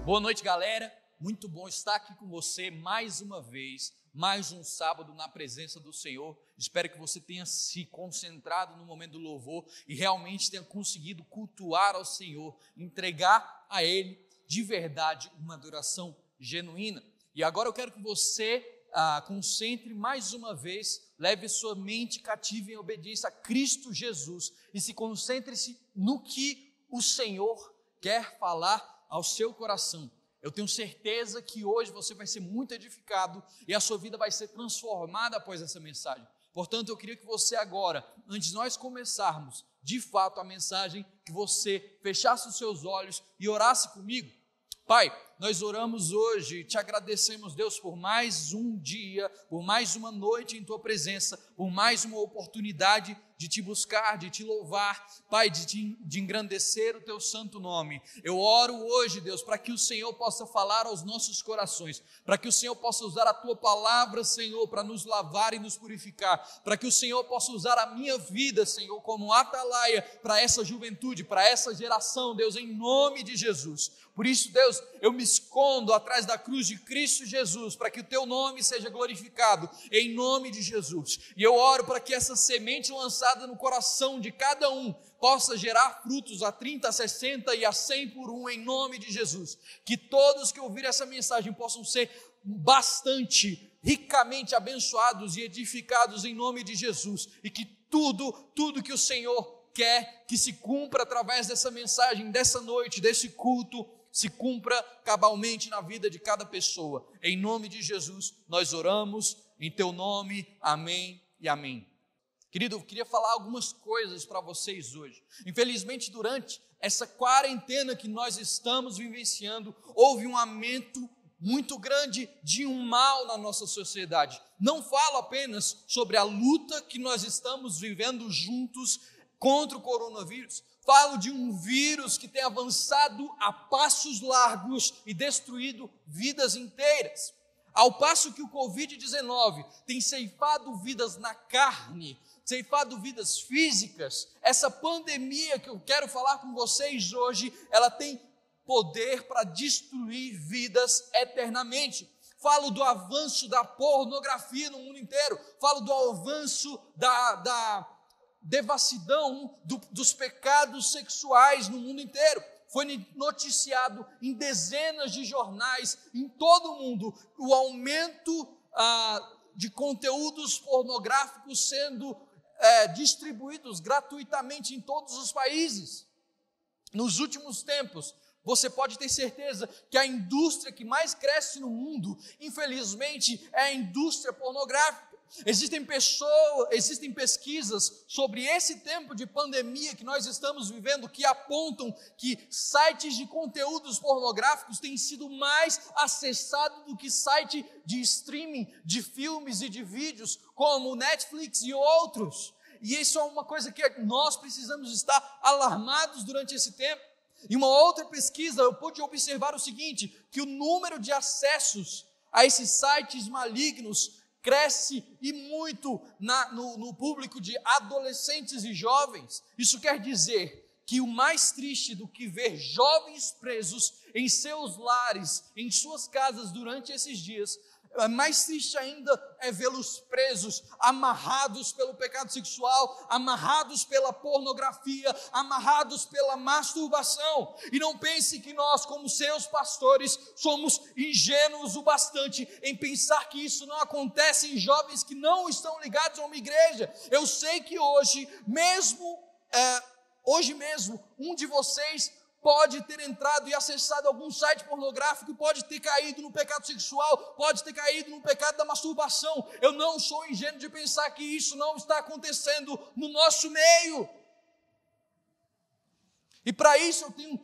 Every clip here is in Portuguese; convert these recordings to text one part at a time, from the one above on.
Boa noite, galera. Muito bom estar aqui com você mais uma vez, mais um sábado na presença do Senhor. Espero que você tenha se concentrado no momento do louvor e realmente tenha conseguido cultuar ao Senhor, entregar a Ele de verdade uma adoração genuína. E agora eu quero que você concentre mais uma vez, leve sua mente cativa em obediência a Cristo Jesus e se concentre-se no que o Senhor quer falar ao seu coração. Eu tenho certeza que hoje você vai ser muito edificado e a sua vida vai ser transformada após essa mensagem. Portanto, eu queria que você agora, antes de nós começarmos de fato a mensagem, que você fechasse os seus olhos e orasse comigo. Pai, nós oramos hoje e te agradecemos, Deus, por mais um dia, por mais uma noite em Tua presença, por mais uma oportunidade de Te buscar, de Te louvar, Pai, de engrandecer o Teu santo nome. Eu oro hoje, Deus, para que o Senhor possa falar aos nossos corações, para que o Senhor possa usar a Tua palavra, Senhor, para nos lavar e nos purificar, para que o Senhor possa usar a minha vida, Senhor, como atalaia para essa juventude, para essa geração, Deus, em nome de Jesus. Por isso, Deus, eu me escondo atrás da cruz de Cristo Jesus, para que o Teu nome seja glorificado, em nome de Jesus. E eu oro para que essa semente lançada no coração de cada um possa gerar frutos a 30, a 60 e a 100 por um, em nome de Jesus. Que todos que ouvirem essa mensagem possam ser bastante, ricamente abençoados e edificados em nome de Jesus. E que tudo que o Senhor quer que se cumpra através dessa mensagem, dessa noite, desse culto, se cumpra cabalmente na vida de cada pessoa. Em nome de Jesus, nós oramos, em Teu nome, amém e amém. Querido, eu queria falar algumas coisas para vocês hoje. Infelizmente, durante essa quarentena que nós estamos vivenciando, houve um aumento muito grande de um mal na nossa sociedade. Não falo apenas sobre a luta que nós estamos vivendo juntos contra o coronavírus. Falo de um vírus que tem avançado a passos largos e destruído vidas inteiras. Ao passo que o Covid-19 tem ceifado vidas na carne, ceifado vidas físicas, essa pandemia que eu quero falar com vocês hoje, ela tem poder para destruir vidas eternamente. Falo do avanço da pornografia no mundo inteiro, falo do avanço da devassidão dos pecados sexuais no mundo inteiro. Foi noticiado em dezenas de jornais em todo o mundo o aumento de conteúdos pornográficos sendo distribuídos gratuitamente em todos os países. Nos últimos tempos, você pode ter certeza que a indústria que mais cresce no mundo, infelizmente, é a indústria pornográfica. Existem pesquisas sobre esse tempo de pandemia que nós estamos vivendo que apontam que sites de conteúdos pornográficos têm sido mais acessados do que site de streaming de filmes e de vídeos como Netflix e outros. E isso é uma coisa que nós precisamos estar alarmados durante esse tempo. Em uma outra pesquisa eu pude observar o seguinte, que o número de acessos a esses sites malignos cresce e muito no público de adolescentes e jovens. Isso quer dizer que o mais triste do que ver jovens presos em seus lares, em suas casas durante esses dias, mais triste ainda é vê-los presos, amarrados pelo pecado sexual, amarrados pela pornografia, amarrados pela masturbação. E não pense que nós, como seus pastores, somos ingênuos o bastante em pensar que isso não acontece em jovens que não estão ligados a uma igreja. Eu sei que hoje mesmo, um de vocês pode ter entrado e acessado algum site pornográfico, pode ter caído no pecado sexual, pode ter caído no pecado da masturbação. Eu não sou ingênuo de pensar que isso não está acontecendo no nosso meio. E para isso eu tenho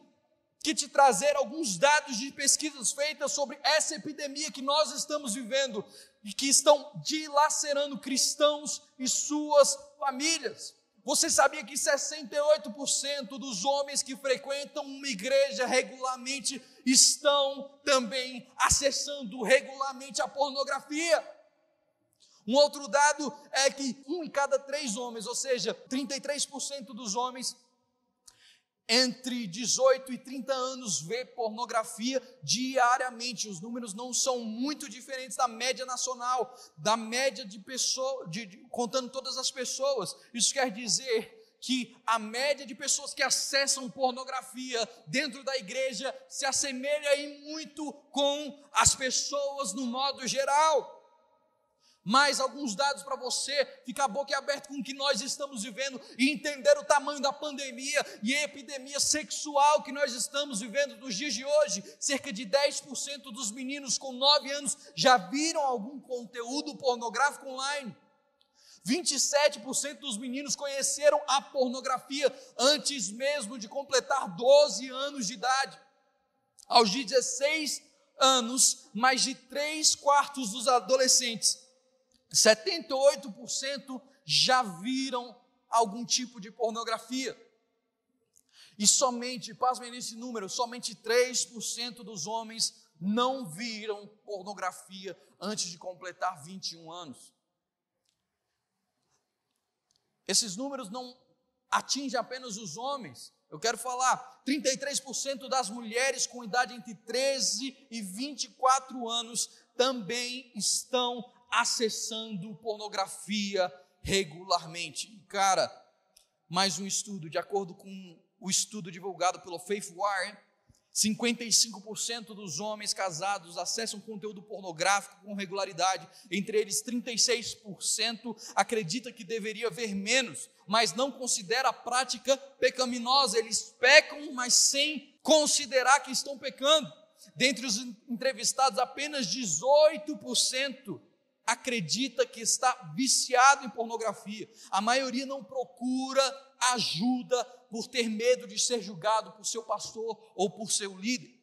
que te trazer alguns dados de pesquisas feitas sobre essa epidemia que nós estamos vivendo e que estão dilacerando cristãos e suas famílias. Você sabia que 68% dos homens que frequentam uma igreja regularmente estão também acessando regularmente a pornografia? Um outro dado é que 1 em cada 3 homens, ou seja, 33% dos homens, entre 18 e 30 anos vê pornografia diariamente. Os números não são muito diferentes da média nacional, da média de pessoas, contando todas as pessoas. Isso quer dizer que a média de pessoas que acessam pornografia dentro da igreja se assemelha em muito com as pessoas no modo geral. Mais alguns dados para você ficar boquiaberto com o que nós estamos vivendo e entender o tamanho da pandemia e a epidemia sexual que nós estamos vivendo nos dias de hoje. Cerca de 10% dos meninos com 9 anos já viram algum conteúdo pornográfico online. 27% dos meninos conheceram a pornografia antes mesmo de completar 12 anos de idade. Aos 16 anos, mais de 3/4 dos adolescentes, 78% já viram algum tipo de pornografia. E somente, pasmem nesse número, somente 3% dos homens não viram pornografia antes de completar 21 anos. Esses números não atingem apenas os homens. Eu quero falar, 33% das mulheres com idade entre 13 e 24 anos também estão acessando pornografia regularmente. Cara, mais um estudo, de acordo com o estudo divulgado pelo FaithWire, 55% dos homens casados acessam conteúdo pornográfico com regularidade. Entre eles, 36% acredita que deveria ver menos, mas não considera a prática pecaminosa. Eles pecam, mas sem considerar que estão pecando. Dentre os entrevistados, apenas 18% acredita que está viciado em pornografia. A maioria não procura ajuda por ter medo de ser julgado por seu pastor ou por seu líder.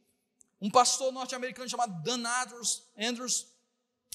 Um pastor norte-americano chamado Dan Andrews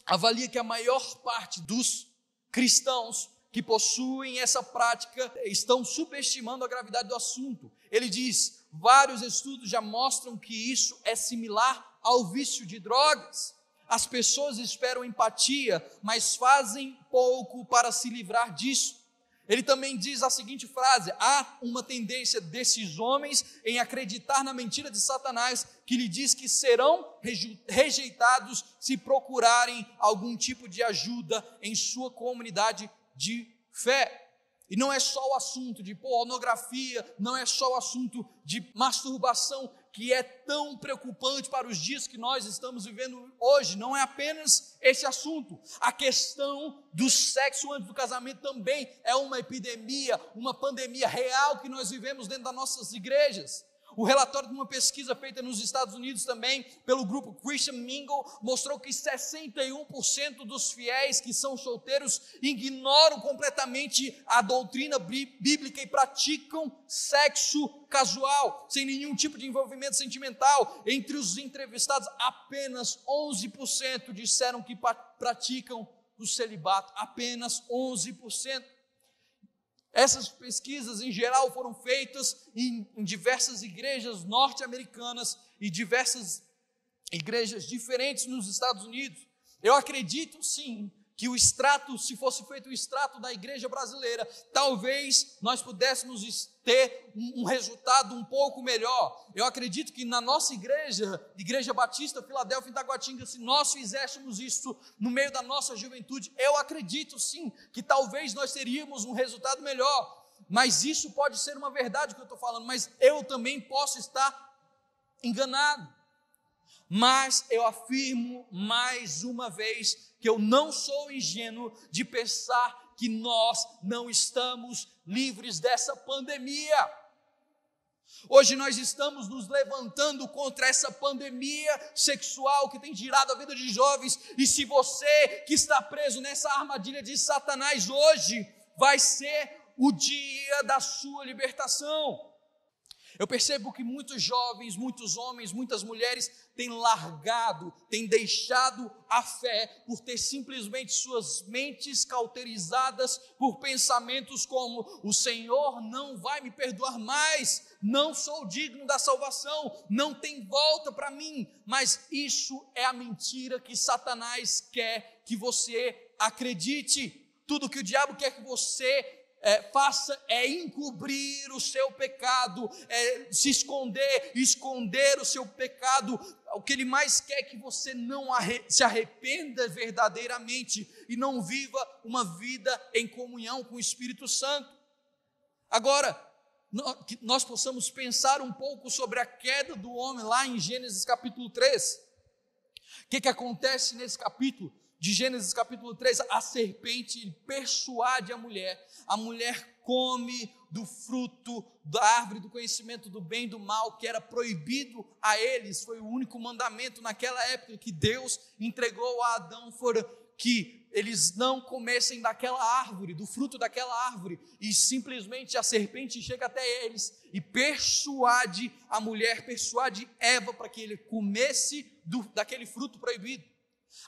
avalia que a maior parte dos cristãos que possuem essa prática estão subestimando a gravidade do assunto. Ele diz: vários estudos já mostram que isso é similar ao vício de drogas. As pessoas esperam empatia, mas fazem pouco para se livrar disso. Ele também diz a seguinte frase: há uma tendência desses homens em acreditar na mentira de Satanás, que lhe diz que serão rejeitados se procurarem algum tipo de ajuda em sua comunidade de fé. E não é só o assunto de pornografia, não é só o assunto de masturbação que é tão preocupante para os dias que nós estamos vivendo hoje. Não é apenas esse assunto. A questão do sexo antes do casamento também é uma epidemia, uma pandemia real que nós vivemos dentro das nossas igrejas. O relatório de uma pesquisa feita nos Estados Unidos também, pelo grupo Christian Mingle, mostrou que 61% dos fiéis que são solteiros ignoram completamente a doutrina bíblica e praticam sexo casual, sem nenhum tipo de envolvimento sentimental. Entre os entrevistados, apenas 11% disseram que praticam o celibato, apenas 11%. Essas pesquisas, em geral, foram feitas em diversas igrejas norte-americanas e diversas igrejas diferentes nos Estados Unidos. Eu acredito, sim, que o extrato, se fosse feito o extrato da igreja brasileira, talvez nós pudéssemos ter um resultado um pouco melhor. Eu acredito que na nossa igreja, Igreja Batista Filadélfia em Taguatinga, se nós fizéssemos isso no meio da nossa juventude, eu acredito sim, que talvez nós teríamos um resultado melhor. Mas isso pode ser uma verdade que eu estou falando, mas eu também posso estar enganado. Mas eu afirmo mais uma vez que eu não sou ingênuo de pensar que nós não estamos livres dessa pandemia. Hoje nós estamos nos levantando contra essa pandemia sexual que tem tirado a vida de jovens. E se você que está preso nessa armadilha de Satanás hoje, vai ser o dia da sua libertação. Eu percebo que muitos jovens, muitos homens, muitas mulheres têm largado, têm deixado a fé por ter simplesmente suas mentes cauterizadas por pensamentos como: o Senhor não vai me perdoar mais, não sou digno da salvação, não tem volta para mim. Mas isso é a mentira que Satanás quer que você acredite. Tudo que o diabo quer que você faça é encobrir o seu pecado, se esconder o seu pecado. O que ele mais quer é que você não se arrependa verdadeiramente e não viva uma vida em comunhão com o Espírito Santo. Agora, que nós possamos pensar um pouco sobre a queda do homem lá em Gênesis capítulo 3. O que acontece nesse capítulo? De Gênesis capítulo 3, a serpente persuade a mulher come do fruto da árvore do conhecimento do bem e do mal, que era proibido a eles, foi o único mandamento naquela época que Deus entregou a Adão, fora que eles não comessem daquela árvore, do fruto daquela árvore, e simplesmente a serpente chega até eles e persuade a mulher, persuade Eva para que ele comesse daquele fruto proibido.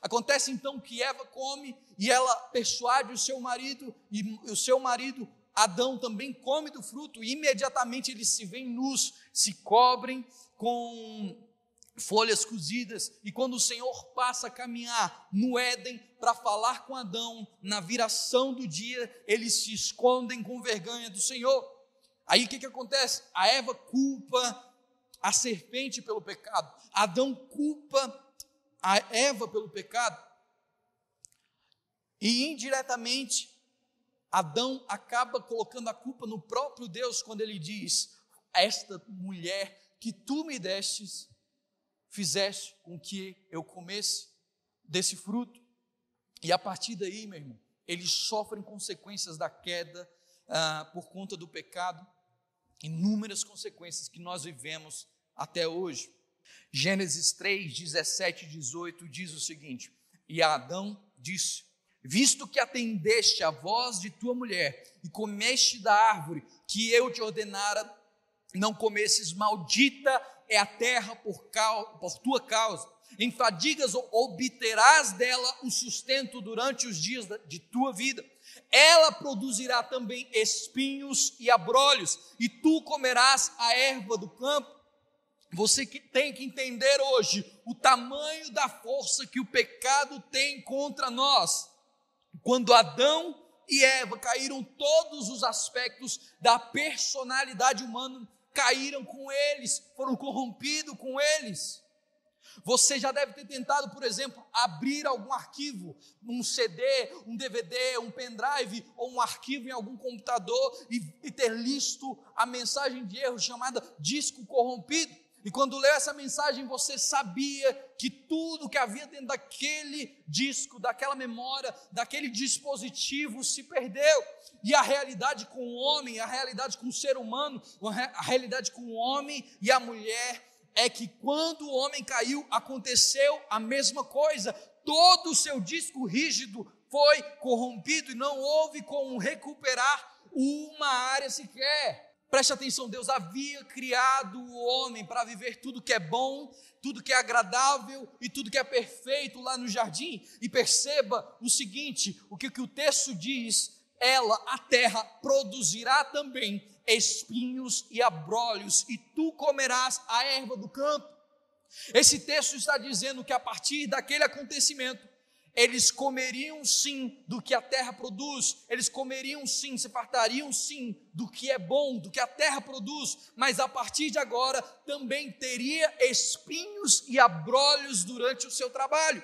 Acontece então que Eva come e ela persuade o seu marido, e o seu marido Adão também come do fruto, e imediatamente eles se veem nus, se cobrem com folhas cozidas, e quando o Senhor passa a caminhar no Éden para falar com Adão, na viração do dia, eles se escondem com vergonha do Senhor. Aí o que acontece? A Eva culpa a serpente pelo pecado, Adão culpa a Eva pelo pecado, e indiretamente Adão acaba colocando a culpa no próprio Deus quando ele diz: esta mulher que tu me destes, fizeste com que eu comesse desse fruto. E a partir daí, meu irmão, eles sofrem consequências da queda por conta do pecado, inúmeras consequências que nós vivemos até hoje. Gênesis 3, 17 e 18 diz o seguinte: e Adão disse: visto que atendeste à voz de tua mulher e comeste da árvore que eu te ordenara, não comesses, maldita é a terra por tua causa, em fadigas obterás dela o sustento durante os dias de tua vida, ela produzirá também espinhos e abrolhos, e tu comerás a erva do campo. Você tem que entender hoje o tamanho da força que o pecado tem contra nós. Quando Adão e Eva caíram, todos os aspectos da personalidade humana caíram com eles, foram corrompidos com eles. Você já deve ter tentado, por exemplo, abrir algum arquivo, um CD, um DVD, um pendrive ou um arquivo em algum computador e ter listo a mensagem de erro chamada disco corrompido. E quando leu essa mensagem, você sabia que tudo que havia dentro daquele disco, daquela memória, daquele dispositivo se perdeu. E a realidade com o homem, a realidade com o ser humano, a realidade com o homem e a mulher é que quando o homem caiu, aconteceu a mesma coisa. Todo o seu disco rígido foi corrompido e não houve como recuperar uma área sequer. Preste atenção, Deus havia criado o homem para viver tudo que é bom, tudo que é agradável e tudo que é perfeito lá no jardim. E perceba o seguinte, o que o texto diz: a terra produzirá também espinhos e abrolhos, e tu comerás a erva do campo. Esse texto está dizendo que a partir daquele acontecimento, eles comeriam sim do que a terra produz, eles comeriam sim, se fartariam sim do que é bom, do que a terra produz, mas a partir de agora também teria espinhos e abrolhos durante o seu trabalho.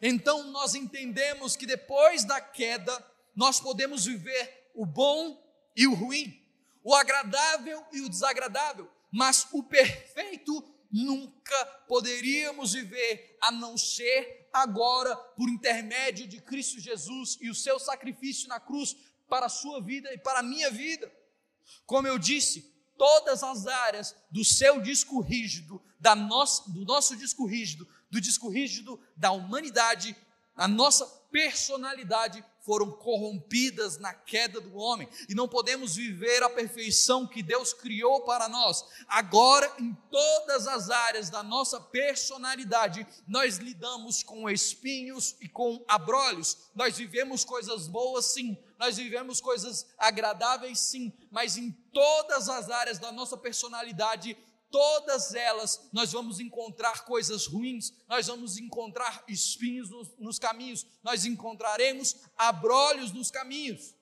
Então nós entendemos que depois da queda, nós podemos viver o bom e o ruim, o agradável e o desagradável, mas o perfeito nunca poderíamos viver, a não ser agora por intermédio de Cristo Jesus e o seu sacrifício na cruz para a sua vida e para a minha vida. Como eu disse, todas as áreas do seu disco rígido, do nosso disco rígido, do disco rígido da humanidade, a nossa personalidade foram corrompidas na queda do homem, e não podemos viver a perfeição que Deus criou para nós. Agora, em todas as áreas da nossa personalidade, nós lidamos com espinhos e com abrolhos. Nós vivemos coisas boas, sim, nós vivemos coisas agradáveis, sim, mas em todas as áreas da nossa personalidade, todas elas, nós vamos encontrar coisas ruins, nós vamos encontrar espinhos nos caminhos, nós encontraremos abrolhos nos caminhos.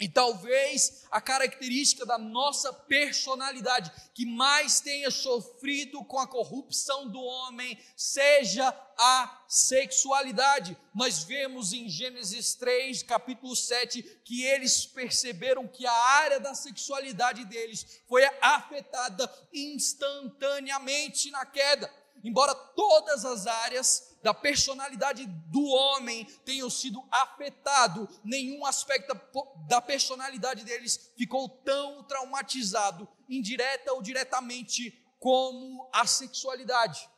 E talvez a característica da nossa personalidade que mais tenha sofrido com a corrupção do homem seja a sexualidade. Nós vemos em Gênesis 3, capítulo 7, que eles perceberam que a área da sexualidade deles foi afetada instantaneamente na queda. Embora todas as áreas da personalidade do homem tenham sido afetado, nenhum aspecto da personalidade deles ficou tão traumatizado, indireta ou diretamente, como a sexualidade.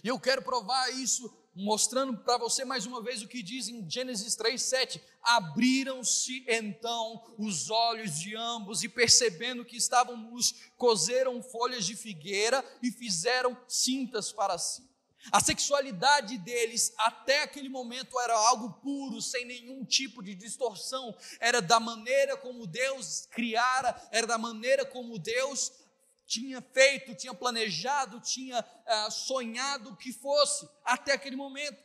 E eu quero provar isso, mostrando para você mais uma vez o que diz em Gênesis 3:7. Abriram-se então os olhos de ambos e, percebendo que estavam nus, coseram folhas de figueira e fizeram cintas para si. A sexualidade deles até aquele momento era algo puro, sem nenhum tipo de distorção. Era da maneira como Deus criara, era da maneira como Deus tinha feito, tinha planejado, tinha sonhado que fosse até aquele momento.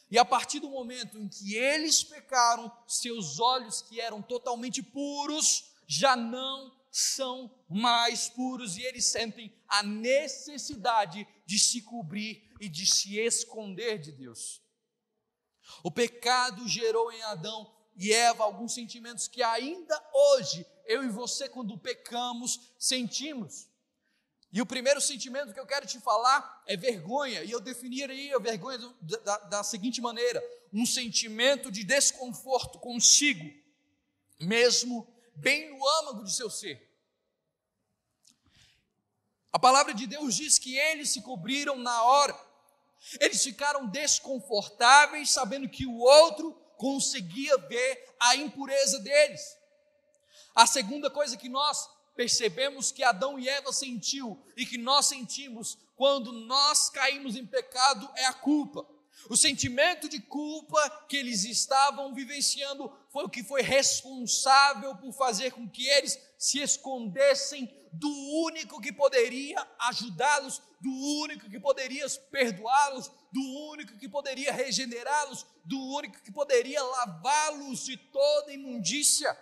E a partir do momento em que eles pecaram, seus olhos, que eram totalmente puros, já não são mais puros, e eles sentem a necessidade de se cobrir e de se esconder de Deus. O pecado gerou em Adão e Eva alguns sentimentos que ainda hoje, eu e você, quando pecamos, sentimos. E o primeiro sentimento que eu quero te falar é vergonha, e eu definiria a vergonha da seguinte maneira: um sentimento de desconforto consigo mesmo, bem no âmago de seu ser. A palavra de Deus diz que eles se cobriram na hora, eles ficaram desconfortáveis, sabendo que o outro conseguia ver a impureza deles. A segunda coisa que nós percebemos que Adão e Eva sentiu e que nós sentimos quando nós caímos em pecado é a culpa. O sentimento de culpa que eles estavam vivenciando foi o que foi responsável por fazer com que eles se escondessem do único que poderia ajudá-los, do único que poderia perdoá-los, do único que poderia regenerá-los, do único que poderia lavá-los de toda imundícia.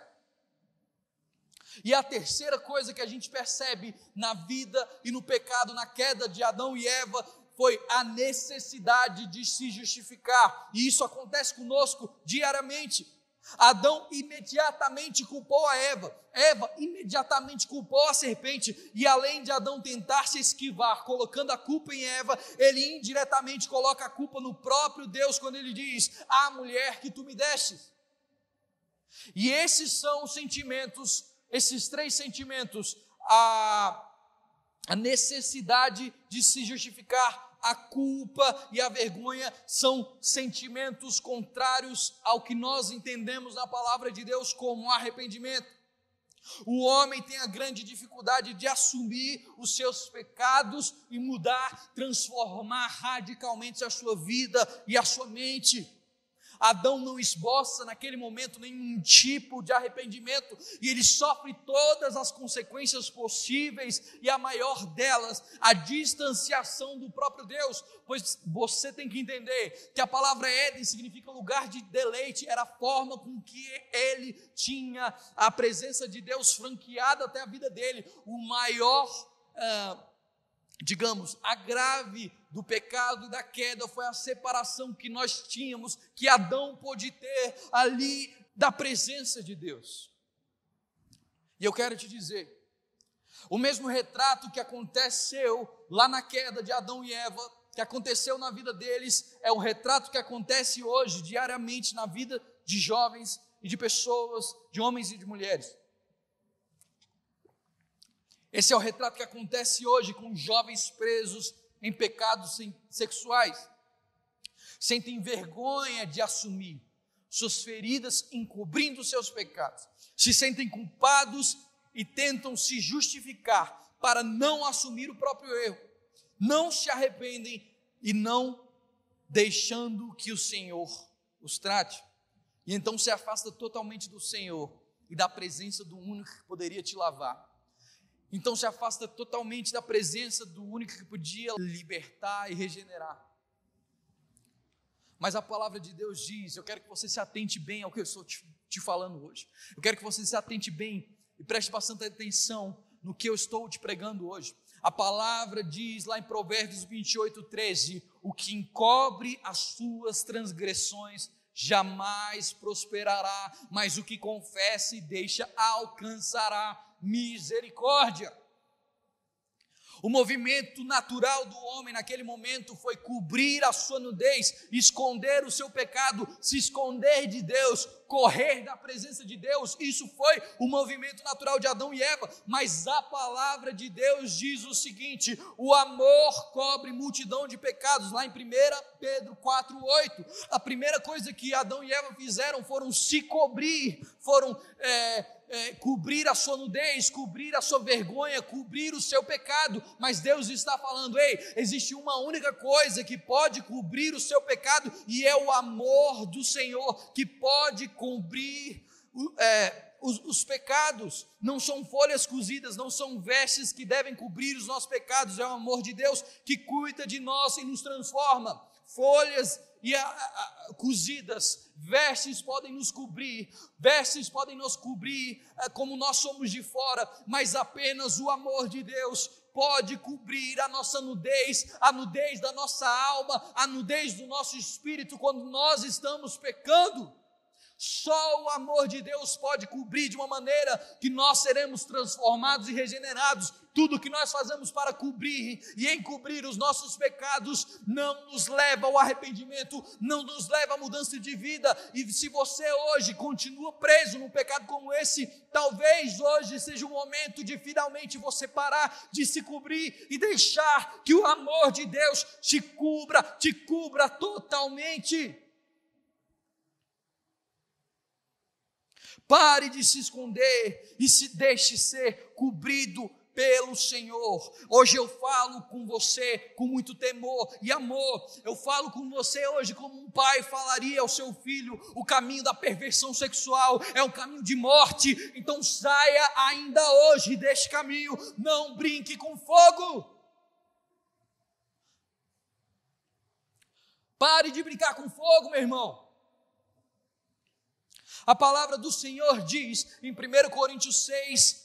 E a terceira coisa que a gente percebe na vida e no pecado, na queda de Adão e Eva, foi a necessidade de se justificar. E isso acontece conosco diariamente. Adão imediatamente culpou a Eva. Eva imediatamente culpou a serpente. E além de Adão tentar se esquivar, colocando a culpa em Eva, ele indiretamente coloca a culpa no próprio Deus, quando ele diz: a mulher que tu me destes. E esses são os sentimentos, esses três sentimentos: a necessidade de se justificar, a culpa e a vergonha, são sentimentos contrários ao que nós entendemos na palavra de Deus como arrependimento. O homem tem a grande dificuldade de assumir os seus pecados e mudar, transformar radicalmente a sua vida e a sua mente. Adão não esboça naquele momento nenhum tipo de arrependimento, e ele sofre todas as consequências possíveis, e a maior delas, a distanciação do próprio Deus. Pois você tem que entender que a palavra Éden significa lugar de deleite, era a forma com que ele tinha a presença de Deus franqueada até a vida dele. O maior agrave do pecado e da queda foi a separação que nós tínhamos, que Adão pôde ter ali da presença de Deus. E eu quero te dizer, o mesmo retrato que aconteceu lá na queda de Adão e Eva, que aconteceu na vida deles, é o retrato que acontece hoje, diariamente, na vida de jovens e de pessoas, de homens e de mulheres. Esse é o retrato que acontece hoje com jovens presos em pecados sexuais. Sentem vergonha de assumir suas feridas, encobrindo seus pecados. Se sentem culpados e tentam se justificar para não assumir o próprio erro. Não se arrependem e não deixando que o Senhor os trate. E então se afasta totalmente do Senhor e da presença do único que poderia te lavar. Então se afasta totalmente da presença do único que podia libertar e regenerar. Mas a palavra de Deus diz, eu quero que você se atente bem ao que eu estou te falando hoje. Eu quero que você se atente bem e preste bastante atenção no que eu estou te pregando hoje. A palavra diz lá em Provérbios 28:13, o que encobre as suas transgressões jamais prosperará, mas o que confessa e deixa alcançará misericórdia. O movimento natural do homem naquele momento foi cobrir a sua nudez, esconder o seu pecado, se esconder de Deus, correr da presença de Deus. Isso foi o movimento natural de Adão e Eva. Mas a palavra de Deus diz o seguinte: o amor cobre multidão de pecados. Lá em 1 Pedro 4:8, a primeira coisa que Adão e Eva fizeram foram se cobrir, foram cobrir a sua nudez, cobrir a sua vergonha, cobrir o seu pecado. Mas Deus está falando: ei, existe uma única coisa que pode cobrir o seu pecado, e é o amor do Senhor que pode cobrir os pecados. Não são folhas cozidas, não são vestes que devem cobrir os nossos pecados, é o amor de Deus que cuida de nós e nos transforma. Folhas cozidas, vestes podem nos cobrir, como nós somos de fora, mas apenas o amor de Deus pode cobrir a nossa nudez, a nudez da nossa alma, a nudez do nosso espírito quando nós estamos pecando. Só o amor de Deus pode cobrir de uma maneira que nós seremos transformados e regenerados. Tudo que nós fazemos para cobrir e encobrir os nossos pecados não nos leva ao arrependimento, não nos leva à mudança de vida. E se você hoje continua preso num pecado como esse, talvez hoje seja o momento de finalmente você parar de se cobrir e deixar que o amor de Deus te cubra totalmente. Pare de se esconder e se deixe ser cobrido pelo Senhor. Hoje eu falo com você com muito temor e amor. Eu falo com você hoje como um pai falaria ao seu filho: o caminho da perversão sexual é um caminho de morte, então saia ainda hoje deste caminho, não brinque com fogo. Pare de brincar com fogo, meu irmão. A palavra do Senhor diz em 1 Coríntios 6,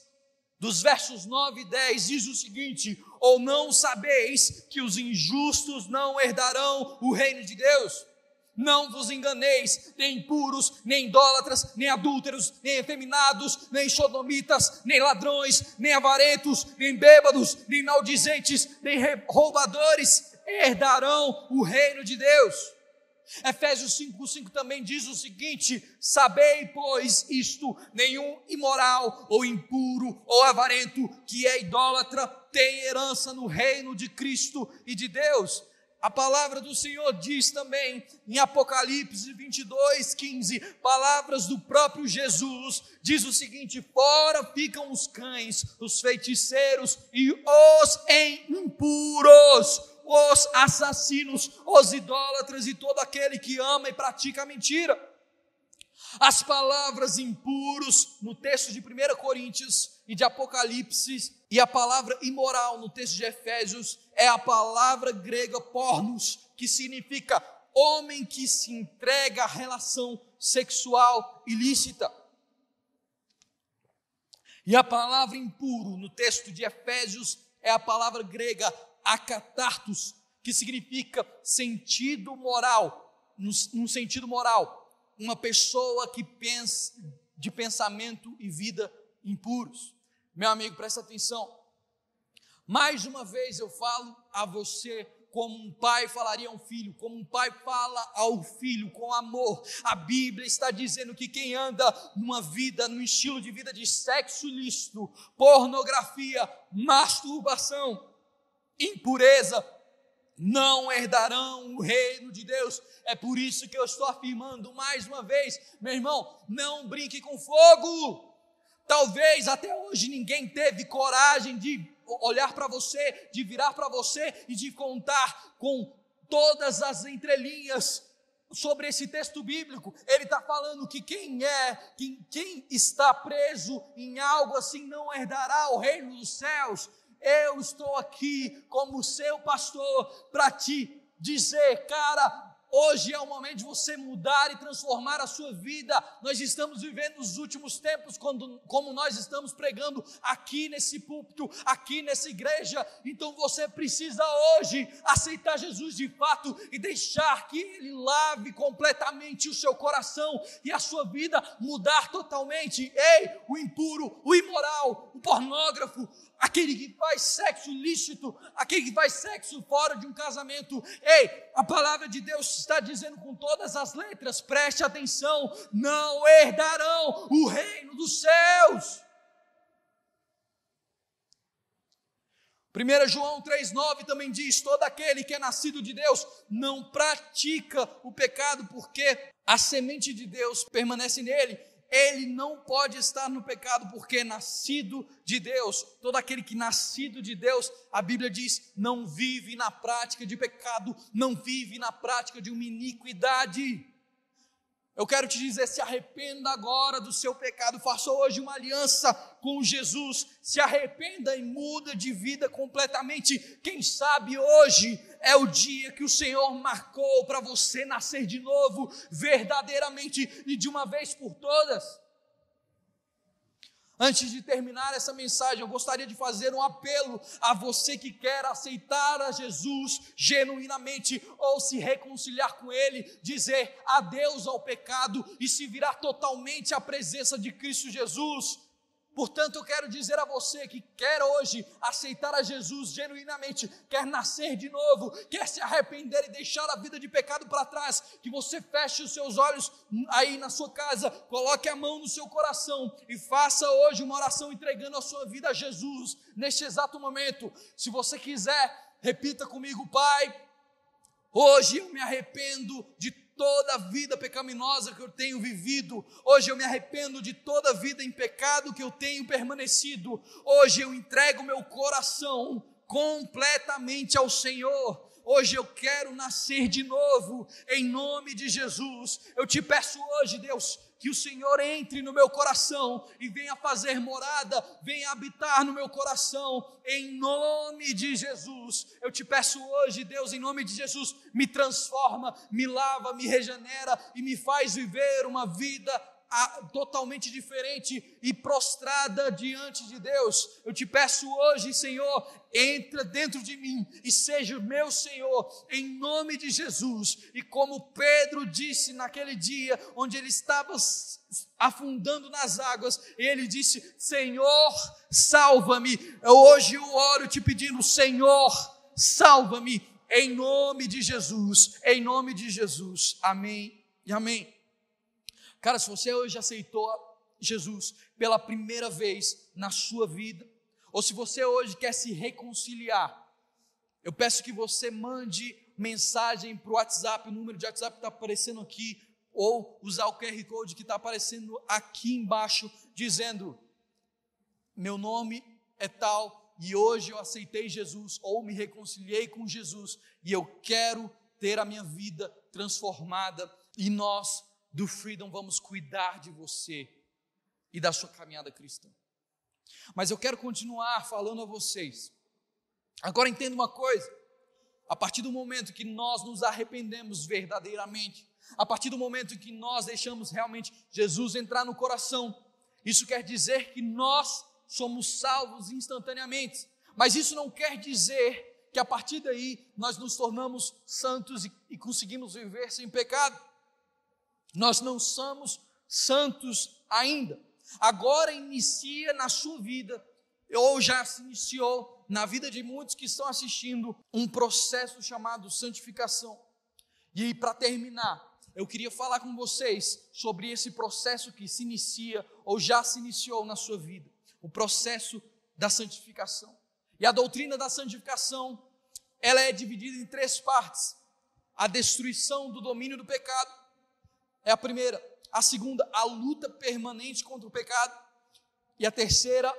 dos versos 9 e 10, diz o seguinte: ou não sabeis que os injustos não herdarão o reino de Deus? Não vos enganeis, nem impuros, nem idólatras, nem adúlteros, nem efeminados, nem sodomitas, nem ladrões, nem avarentos, nem bêbados, nem maldizentes, nem roubadores herdarão o reino de Deus. Efésios 5:5 também diz o seguinte: sabei, pois, isto, nenhum imoral, ou impuro, ou avarento, que é idólatra, tem herança no reino de Cristo e de Deus. A palavra do Senhor diz também em Apocalipse 22:15, palavras do próprio Jesus, diz o seguinte: fora ficam os cães, os feiticeiros e os impuros, os assassinos, os idólatras e todo aquele que ama e pratica a mentira. As palavras impuros no texto de 1 Coríntios e de Apocalipse, e a palavra imoral no texto de Efésios, é a palavra grega pornos, que significa homem que se entrega à relação sexual ilícita. E a palavra impuro no texto de Efésios é a palavra grega akatartos, que significa sentido moral, num sentido moral, uma pessoa que pensa de pensamento e vida impuros. Meu amigo, presta atenção. Mais uma vez eu falo a você como um pai falaria a um filho, como um pai fala ao filho com amor. A Bíblia está dizendo que quem anda num estilo de vida de sexo ilícito, pornografia, masturbação, impureza, não herdarão o reino de Deus. É por isso que eu estou afirmando mais uma vez, meu irmão, não brinque com fogo. Talvez até hoje ninguém teve coragem de olhar para você, de virar para você e de contar com todas as entrelinhas sobre esse texto bíblico. Ele está falando que quem está preso em algo assim não herdará o reino dos céus. Eu estou aqui como seu pastor para te dizer, cara, Hoje é o momento de você mudar e transformar a sua vida. Nós estamos vivendo os últimos tempos, como nós estamos pregando aqui nesse púlpito, aqui nessa igreja. Então você precisa hoje aceitar Jesus de fato e deixar que Ele lave completamente o seu coração e a sua vida mudar totalmente. Ei, o impuro, o imoral, o pornógrafo, aquele que faz sexo ilícito, aquele que faz sexo fora de um casamento. Ei, a palavra de Deus está dizendo com todas as letras, preste atenção, não herdarão o reino dos céus. 1 João 3,9 também diz, todo aquele que é nascido de Deus não pratica o pecado, porque a semente de Deus permanece nele. Ele não pode estar no pecado porque é nascido de Deus. Todo aquele que é nascido de Deus, a Bíblia diz, não vive na prática de pecado, não vive na prática de uma iniquidade. Eu quero te dizer, se arrependa agora do seu pecado, faça hoje uma aliança com Jesus, se arrependa e muda de vida completamente. Quem sabe hoje é o dia que o Senhor marcou para você nascer de novo, verdadeiramente e de uma vez por todas. Antes de terminar essa mensagem, eu gostaria de fazer um apelo a você que quer aceitar a Jesus genuinamente ou se reconciliar com Ele, dizer adeus ao pecado e se virar totalmente à presença de Cristo Jesus. Portanto, eu quero dizer a você que quer hoje aceitar a Jesus genuinamente, quer nascer de novo, quer se arrepender e deixar a vida de pecado para trás, que você feche os seus olhos aí na sua casa, coloque a mão no seu coração e faça hoje uma oração entregando a sua vida a Jesus, neste exato momento. Se você quiser, repita comigo: Pai, hoje eu me arrependo de toda a vida pecaminosa que eu tenho vivido. Hoje eu me arrependo de toda a vida em pecado que eu tenho permanecido. Hoje eu entrego meu coração completamente ao Senhor. Hoje eu quero nascer de novo, em nome de Jesus. Eu te peço hoje, Deus, que o Senhor entre no meu coração e venha fazer morada, venha habitar no meu coração, em nome de Jesus. Eu te peço hoje, Deus, em nome de Jesus, me transforma, me lava, me regenera e me faz viver uma vida totalmente diferente e prostrada diante de Deus. Eu te peço hoje, Senhor, entra dentro de mim e seja o meu Senhor, em nome de Jesus. E como Pedro disse naquele dia, onde ele estava afundando nas águas, ele disse: Senhor, salva-me. Hoje eu oro te pedindo: Senhor, salva-me, em nome de Jesus, em nome de Jesus. Amém e amém. Cara, se você hoje aceitou Jesus pela primeira vez na sua vida, ou se você hoje quer se reconciliar, eu peço que você mande mensagem para o WhatsApp, o número de WhatsApp que está aparecendo aqui, ou usar o QR Code que está aparecendo aqui embaixo, dizendo: meu nome é tal, e hoje eu aceitei Jesus, ou me reconciliei com Jesus, e eu quero ter a minha vida transformada, e nós do Freedom vamos cuidar de você e da sua caminhada cristã. Mas eu quero continuar falando a vocês. Agora entenda uma coisa: a partir do momento que nós nos arrependemos verdadeiramente, a partir do momento que nós deixamos realmente Jesus entrar no coração, isso quer dizer que nós somos salvos instantaneamente. Mas isso não quer dizer que a partir daí nós nos tornamos santos e conseguimos viver sem pecado. Nós não somos santos ainda. Agora inicia na sua vida, ou já se iniciou na vida de muitos que estão assistindo, um processo chamado santificação. E para terminar, eu queria falar com vocês sobre esse processo que se inicia ou já se iniciou na sua vida, o processo da santificação. E a doutrina da santificação, ela é dividida em 3 partes: a destruição do domínio do pecado é a primeira, a segunda, a luta permanente contra o pecado, e a terceira,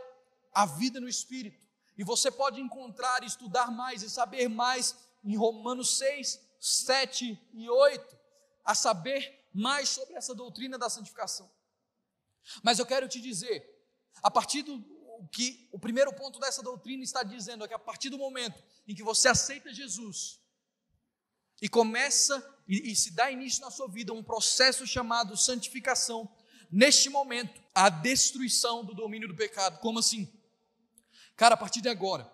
a vida no Espírito. E você pode encontrar, estudar mais e saber mais em Romanos 6, 7 e 8, a saber mais sobre essa doutrina da santificação. Mas eu quero te dizer, a partir do que o primeiro ponto dessa doutrina está dizendo é que a partir do momento em que você aceita Jesus e começa e se dá início na sua vida um processo chamado santificação. Neste momento, a destruição do domínio do pecado. Como assim? Cara, a partir de agora,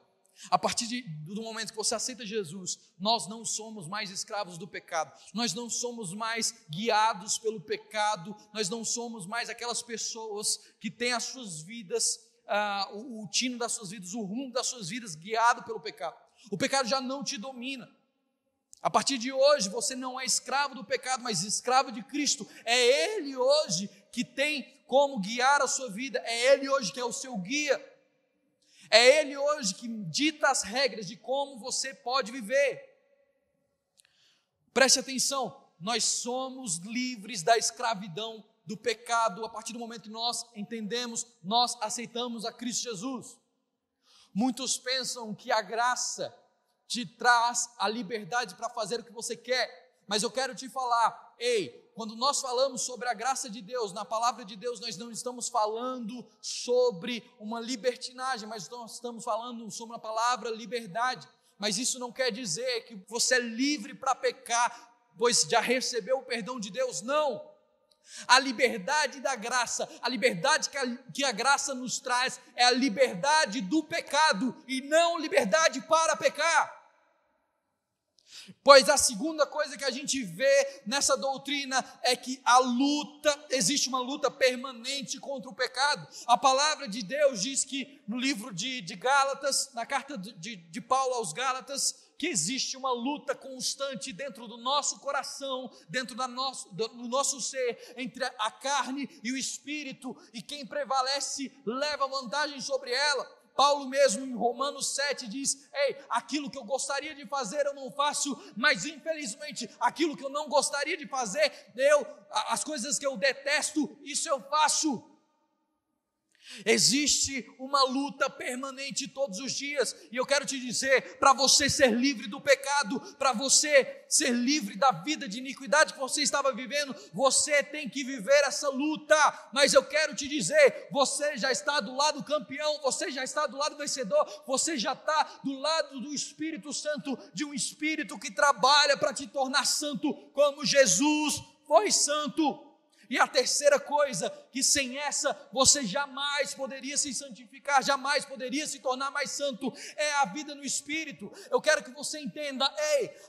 do momento que você aceita Jesus, nós não somos mais escravos do pecado, nós não somos mais guiados pelo pecado, nós não somos mais aquelas pessoas que têm as suas vidas, o tino das suas vidas, o rumo das suas vidas guiado pelo pecado. O pecado já não te domina. A partir de hoje, você não é escravo do pecado, mas escravo de Cristo. É Ele hoje que tem como guiar a sua vida, é Ele hoje que é o seu guia. É Ele hoje que dita as regras de como você pode viver. Preste atenção, nós somos livres da escravidão do pecado a partir do momento que nós entendemos, nós aceitamos a Cristo Jesus. Muitos pensam que a graça te traz a liberdade para fazer o que você quer, mas eu quero te falar, quando nós falamos sobre a graça de Deus, na palavra de Deus, nós não estamos falando sobre uma libertinagem, mas nós estamos falando sobre uma palavra liberdade. Mas isso não quer dizer que você é livre para pecar, pois já recebeu o perdão de Deus, não. A liberdade da graça, a liberdade que a graça nos traz é a liberdade do pecado e não liberdade para pecar. Pois a segunda coisa que a gente vê nessa doutrina é que existe uma luta permanente contra o pecado. A palavra de Deus diz que no livro de Gálatas, na carta de Paulo aos Gálatas, que existe uma luta constante dentro do nosso coração, dentro do nosso ser, entre a carne e o espírito, e quem prevalece leva vantagem sobre ela. Paulo mesmo em Romanos 7 diz, aquilo que eu gostaria de fazer eu não faço, mas infelizmente aquilo que eu não gostaria de fazer, as coisas que eu detesto, isso eu faço. Existe uma luta permanente todos os dias, e eu quero te dizer, para você ser livre do pecado, para você ser livre da vida de iniquidade que você estava vivendo, você tem que viver essa luta. Mas eu quero te dizer, você já está do lado campeão, você já está do lado vencedor, você já está do lado do Espírito Santo, de um Espírito que trabalha para te tornar santo, como Jesus foi santo. E a terceira coisa, que sem essa você jamais poderia se santificar, jamais poderia se tornar mais santo, é a vida no Espírito. Eu quero que você entenda,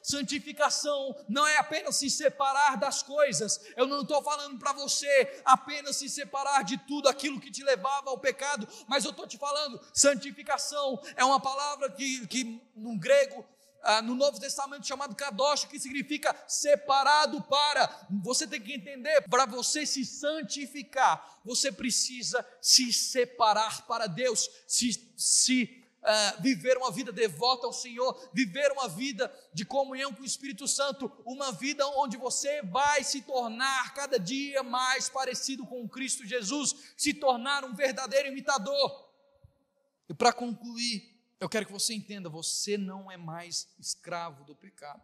santificação não é apenas se separar das coisas. Eu não estou falando para você apenas se separar de tudo aquilo que te levava ao pecado, mas eu estou te falando, santificação é uma palavra que no grego, no Novo Testamento chamado kadosh, que significa separado para. Você tem que entender, para você se santificar, você precisa se separar para Deus, viver uma vida devota ao Senhor, viver uma vida de comunhão com o Espírito Santo, uma vida onde você vai se tornar cada dia mais parecido com Cristo Jesus, se tornar um verdadeiro imitador. E para concluir, eu quero que você entenda, você não é mais escravo do pecado.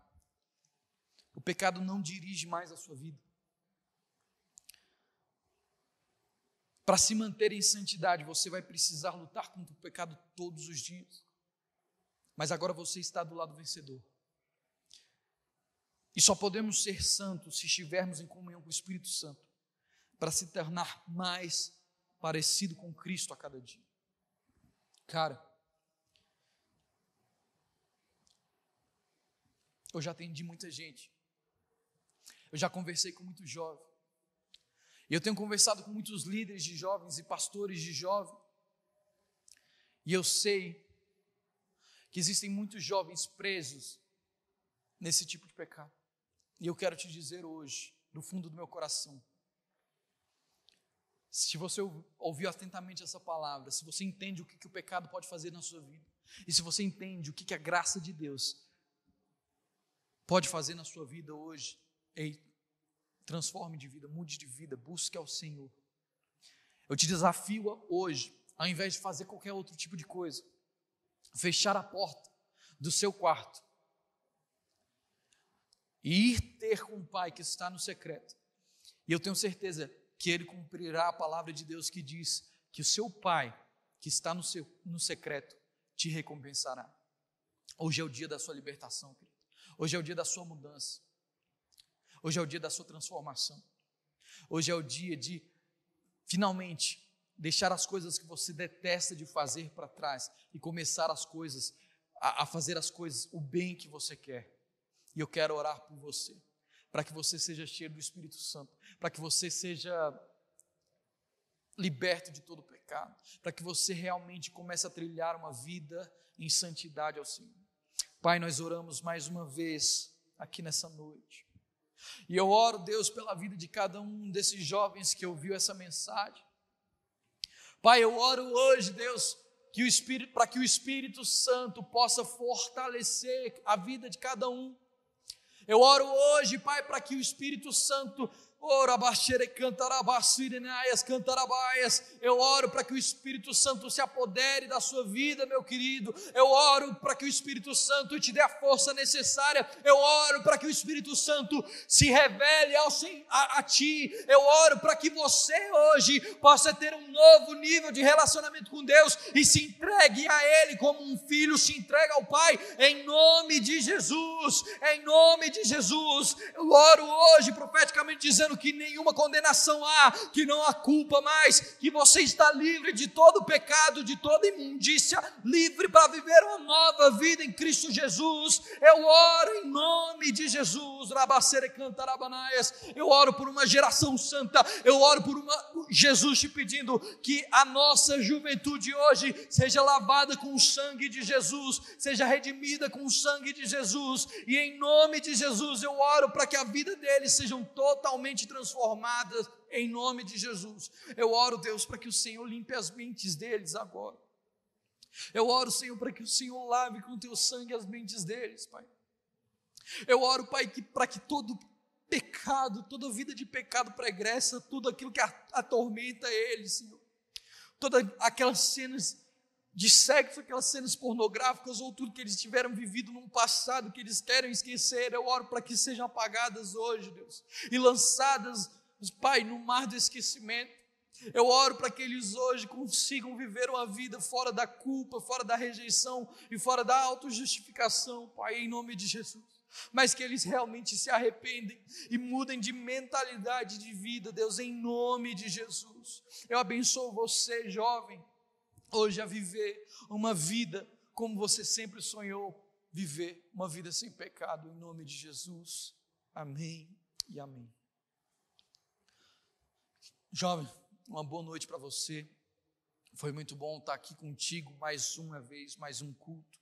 O pecado não dirige mais a sua vida. Para se manter em santidade, você vai precisar lutar contra o pecado todos os dias. Mas agora você está do lado vencedor. E só podemos ser santos se estivermos em comunhão com o Espírito Santo, para se tornar mais parecido com Cristo a cada dia. Cara, eu já atendi muita gente, eu já conversei com muito jovem, e eu tenho conversado com muitos líderes de jovens e pastores de jovens, e eu sei que existem muitos jovens presos nesse tipo de pecado, e eu quero te dizer hoje, do fundo do meu coração, se você ouviu atentamente essa palavra, se você entende o que o pecado pode fazer na sua vida, e se você entende o que a graça de Deus pode fazer na sua vida hoje, transforme de vida, mude de vida, busque ao Senhor. Eu te desafio hoje, ao invés de fazer qualquer outro tipo de coisa, fechar a porta do seu quarto e ir ter com o Pai que está no secreto. E eu tenho certeza que Ele cumprirá a palavra de Deus que diz que o seu Pai que está no secreto te recompensará. Hoje é o dia da sua libertação, querido. Hoje é o dia da sua mudança. Hoje é o dia da sua transformação. Hoje é o dia de, finalmente, deixar as coisas que você detesta de fazer para trás e começar a fazer as coisas, o bem que você quer. E eu quero orar por você, para que você seja cheio do Espírito Santo, para que você seja liberto de todo pecado, para que você realmente comece a trilhar uma vida em santidade ao Senhor. Pai, nós oramos mais uma vez aqui nessa noite. E eu oro, Deus, pela vida de cada um desses jovens que ouviu essa mensagem. Pai, eu oro hoje, Deus, para que o Espírito Santo possa fortalecer a vida de cada um. Eu oro hoje, Pai, para que o Espírito Santo, eu oro para que o Espírito Santo se apodere da sua vida, meu querido. Eu oro para que o Espírito Santo te dê a força necessária. Eu oro para que o Espírito Santo se revele a ti. Eu oro para que você hoje possa ter um novo nível de relacionamento com Deus e se entregue a Ele como um filho se entrega ao Pai, em nome de Jesus. Em nome de Jesus, eu oro hoje profeticamente dizendo que nenhuma condenação há, que não há culpa mais, que você está livre de todo pecado, de toda imundícia, livre para viver uma nova vida em Cristo Jesus. Eu oro em nome de Jesus. Eu oro por uma geração santa. Eu oro por Jesus te pedindo que a nossa juventude hoje seja lavada com o sangue de Jesus, seja redimida com o sangue de Jesus, e em nome de Jesus eu oro para que a vida deles sejam totalmente transformadas em nome de Jesus. Eu oro, Deus, para que o Senhor limpe as mentes deles agora. Eu oro, Senhor, para que o Senhor lave com o teu sangue as mentes deles, Pai. Eu oro, Pai, para que todo pecado, toda vida de pecado pregressa, tudo aquilo que atormenta eles, Senhor, todas aquelas cenas de sexo, aquelas cenas pornográficas ou tudo que eles tiveram vivido num passado que eles querem esquecer, eu oro para que sejam apagadas hoje, Deus, e lançadas, Pai, no mar do esquecimento. Eu oro para que eles hoje consigam viver uma vida fora da culpa, fora da rejeição e fora da autojustificação, Pai, em nome de Jesus. Mas que eles realmente se arrependem e mudem de mentalidade de vida, Deus, em nome de Jesus. Eu abençoo você, jovem, hoje a viver uma vida como você sempre sonhou viver, uma vida sem pecado, em nome de Jesus. Amém e amém. Jovem, uma boa noite para você. Foi muito bom estar aqui contigo mais uma vez, mais um culto.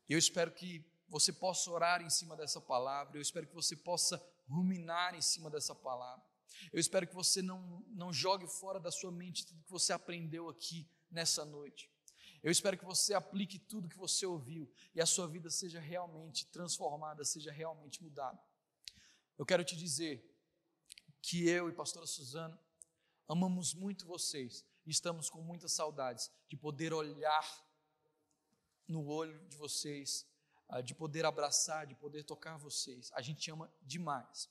Eu espero que você possa orar em cima dessa palavra, eu espero que você possa ruminar em cima dessa palavra. Eu espero que você não jogue fora da sua mente tudo que você aprendeu aqui nessa noite. Eu espero que você aplique tudo que você ouviu e a sua vida seja realmente transformada, seja realmente mudada. Eu quero te dizer que eu e pastora Suzana amamos muito vocês e estamos com muitas saudades de poder olhar no olho de vocês, de poder abraçar, de poder tocar vocês. A gente ama demais.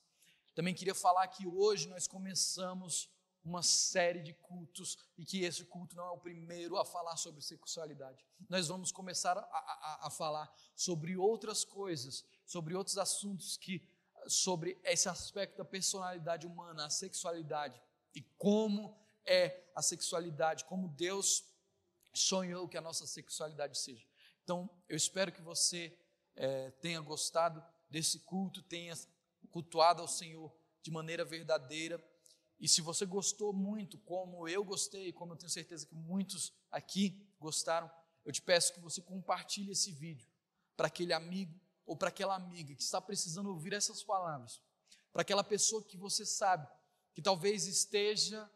Também queria falar que hoje nós começamos uma série de cultos e que esse culto não é o primeiro a falar sobre sexualidade. Nós vamos começar a falar sobre outras coisas, sobre outros assuntos sobre esse aspecto da personalidade humana, a sexualidade e como é a sexualidade, como Deus sonhou que a nossa sexualidade seja. Então, eu espero que você tenha gostado desse culto, tenha cultuado ao Senhor de maneira verdadeira. E se você gostou muito, como eu gostei, como eu tenho certeza que muitos aqui gostaram, eu te peço que você compartilhe esse vídeo para aquele amigo ou para aquela amiga que está precisando ouvir essas palavras, para aquela pessoa que você sabe que talvez esteja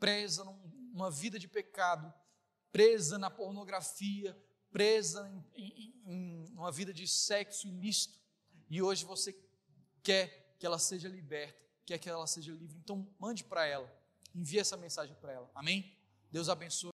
presa numa vida de pecado, presa na pornografia, presa em uma vida de sexo ilícito, e hoje você quer que ela seja liberta, quer que ela seja livre. Então mande para ela, envie essa mensagem para ela, amém? Deus abençoe.